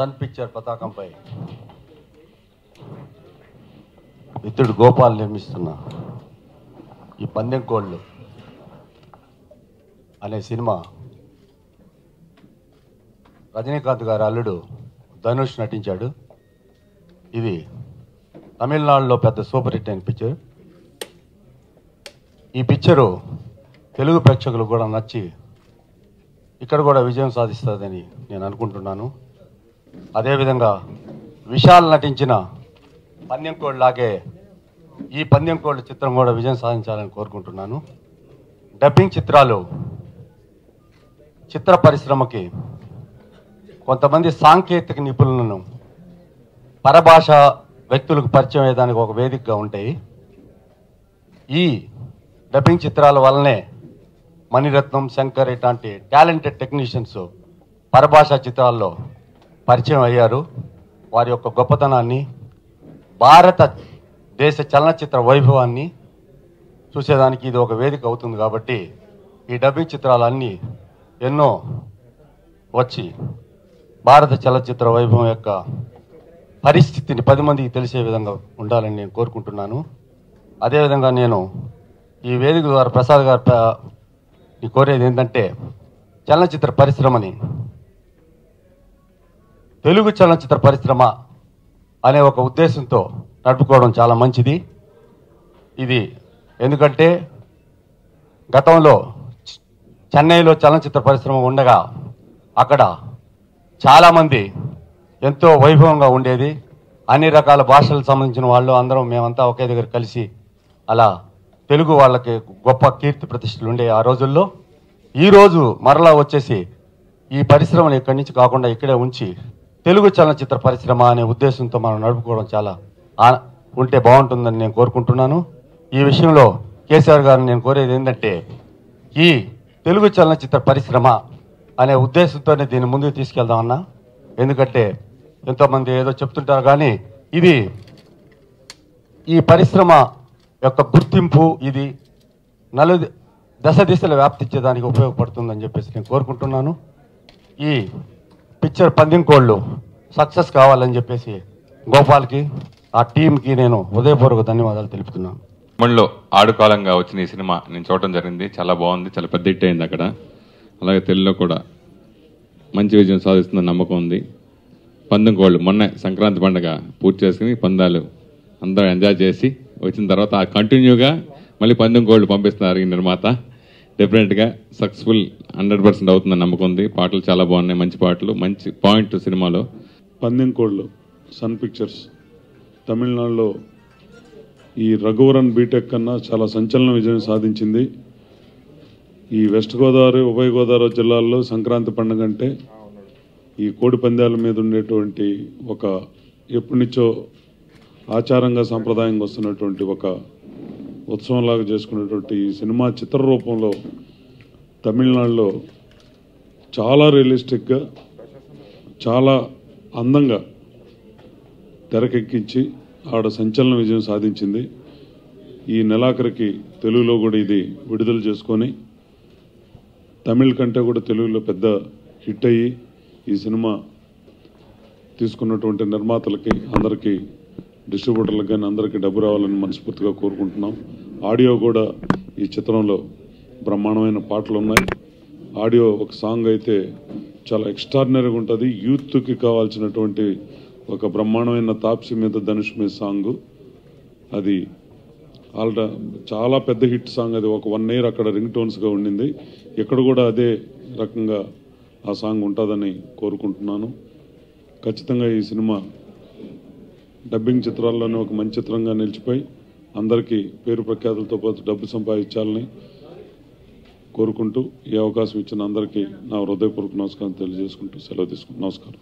Sun picture పతాకంపై మిత్రుడు గోపాల్ నిర్మిస్తున్న ఈ పందెం కోళ్ళు అనే సినిమా రజనీకాంత్ గారి అల్లుడు ధనుష్ నటించాడు. ఇది తమిళనాడులో పెద్ద సూపర్ హిట్ అయిన పిక్చర్. ఈ పిక్చరు తెలుగు ప్రేక్షకులకు కూడా నచ్చి ఇక్కడ కూడా విజయం సాధిస్తుందని నేను అనుకుంటున్నాను. అదేవిధంగా విశాల్ నటించిన పందెం కోళ్ళు లాగే ఈ పందెం కోళ్ళు చిత్రం కూడా విజయం సాధించాలని కోరుకుంటున్నాను. డబ్బింగ్ చిత్రాలు చిత్ర పరిశ్రమకి కొంతమంది సాంకేతిక నిపుణులను పరభాష వ్యక్తులకు పరిచయం అయ్యేదానికి ఒక వేదికగా ఉంటాయి. ఈ డబ్బింగ్ చిత్రాల వల్లనే మణిరత్నం, శంకర్ ఇట్లాంటి టాలెంటెడ్ టెక్నీషియన్స్ పరభాషా చిత్రాల్లో పరిచయం అయ్యారు. వారి యొక్క గొప్పతనాన్ని, భారతదేశ చలనచిత్ర వైభవాన్ని చూసేదానికి ఇది ఒక వేదిక అవుతుంది. కాబట్టి ఈ డబ్బింగ్ చిత్రాలన్నీ ఎన్నో వచ్చి భారత చలనచిత్ర వైభవం యొక్క పరిస్థితిని 10 మందికి తెలిసే విధంగా ఉండాలని నేను కోరుకుంటున్నాను. అదేవిధంగా నేను ఈ వేదిక ద్వారా ప్రసాద్ గారు కోరేది ఏంటంటే, చలనచిత్ర పరిశ్రమని తెలుగు చలనచిత్ర పరిశ్రమ అనే ఒక ఉద్దేశంతో నడుపుకోవడం చాలా మంచిది. ఇది ఎందుకంటే గతంలో చెన్నైలో చలనచిత్ర పరిశ్రమ ఉండగా అక్కడ చాలామంది ఎంతో వైభవంగా ఉండేది. అన్ని రకాల భాషలకు సంబంధించిన వాళ్ళు అందరం మేమంతా ఒకే దగ్గర కలిసి అలా తెలుగు వాళ్ళకి గొప్ప కీర్తి ప్రతిష్టలు ఉండే ఆ రోజుల్లో. ఈరోజు మరలా వచ్చేసి ఈ పరిశ్రమను ఇక్కడి నుంచి కాకుండా ఇక్కడే ఉంచి తెలుగు చలనచిత్ర పరిశ్రమ అనే ఉద్దేశంతో మనం నడుపుకోవడం చాలా ఉంటే బాగుంటుందని నేను కోరుకుంటున్నాను. ఈ విషయంలో కేసీఆర్ గారిని నేను కోరేది ఏంటంటే, ఈ తెలుగు చలనచిత్ర పరిశ్రమ అనే ఉద్దేశంతోనే దీన్ని ముందుకు తీసుకెళ్దామన్నా. ఎందుకంటే ఎంతోమంది ఏదో చెప్తుంటారు, కానీ ఇది ఈ పరిశ్రమ యొక్క గుర్తింపు ఇది దశ దిశలు వ్యాప్తించేదానికి ఉపయోగపడుతుందని చెప్పేసి నేను కోరుకుంటున్నాను. ఈ పిక్చర్ పందెం కోళ్ళు సక్సెస్ కావాలని చెప్పేసి గోపాల్కి, ఆ టీంకి నేను హృదయపూర్వక ధన్యవాదాలు తెలుపుతున్నాను. తమిళ్లో ఆడుకాలంగా వచ్చిన ఈ సినిమా నేను చూడటం జరిగింది. చాలా బాగుంది, చాలా పెద్ద హిట్ అయింది అక్కడ. అలాగే తెలుగులో కూడా మంచి విజయం సాధిస్తుందని నమ్మకం ఉంది. పందెం కోళ్ళు మొన్న సంక్రాంతి పండుగ పూర్తి చేసుకుని పందాలు అందరూ ఎంజాయ్ చేసి వచ్చిన తర్వాత ఆ కంటిన్యూగా మళ్ళీ పందెం కోళ్ళు పంపిస్తున్నారు ఈ నిర్మాత. డెఫినెట్గా సక్సెస్ఫుల్ 100% అవుతుందని నమ్మకం ఉంది. పాటలు చాలా బాగున్నాయి, మంచి పాటలు, మంచి పాయింట్ సినిమాలో. పందెం కోళ్ళు సన్ పిక్చర్స్ తమిళనాడులో ఈ రఘువరన్ బీటెక్ కన్నా చాలా సంచలన విజయం సాధించింది. ఈ వెస్ట్ గోదావరి, ఉభయ గోదావరి జిల్లాల్లో సంక్రాంతి పండుగ అంటే ఈ కోడి పందాల మీద ఉండేటువంటి ఒక ఎప్పటి నుంచో ఆచారంగా సంప్రదాయంగా వస్తున్నటువంటి ఒక ఉత్సవంలాగా చేసుకునేటువంటి ఈ సినిమా చిత్ర రూపంలో తమిళనాడులో చాలా రియలిస్టిక్గా, చాలా అందంగా తెరకెక్కించి ఆడ సంచలన విజయం సాధించింది. ఈ నెలాఖరికి తెలుగులో కూడా ఇది విడుదల చేసుకొని తమిళ్ కంటే కూడా తెలుగులో పెద్ద హిట్ అయ్యి ఈ సినిమా తీసుకున్నటువంటి నిర్మాతలకి, అందరికీ, డిస్ట్రిబ్యూటర్లకు కానీ అందరికీ డబ్బు రావాలని మనస్ఫూర్తిగా కోరుకుంటున్నాం. ఆడియో కూడా ఈ చిత్రంలో బ్రహ్మాండమైన పాటలు ఉన్నాయి. ఆడియో ఒక సాంగ్ అయితే చాలా ఎక్స్ట్రాడినరీగా ఉంటుంది. యూత్కి కావాల్సినటువంటి ఒక బ్రహ్మాండమైన తాప్సీ మీద ధనుష్ మీద సాంగు. అది చాలా పెద్ద హిట్ సాంగ్. అది ఒక 1 year అక్కడ రింగ్ టోన్స్గా ఉండింది. ఇక్కడ కూడా అదే రకంగా ఆ సాంగ్ ఉంటుందని కోరుకుంటున్నాను. ఖచ్చితంగా ఈ సినిమా డబ్బింగ్ చిత్రాల్లోనే ఒక మంచి చిత్రంగా నిలిచిపోయి అందరికీ పేరు ప్రఖ్యాతులతో పాటు డబ్బు సంపాదించాలని కోరుకుంటూ ఈ అవకాశం ఇచ్చిన అందరికీ నా హృదయపూర్వక నమస్కారం తెలియజేసుకుంటూ సెలవు తీసుకుంటూ నమస్కారం.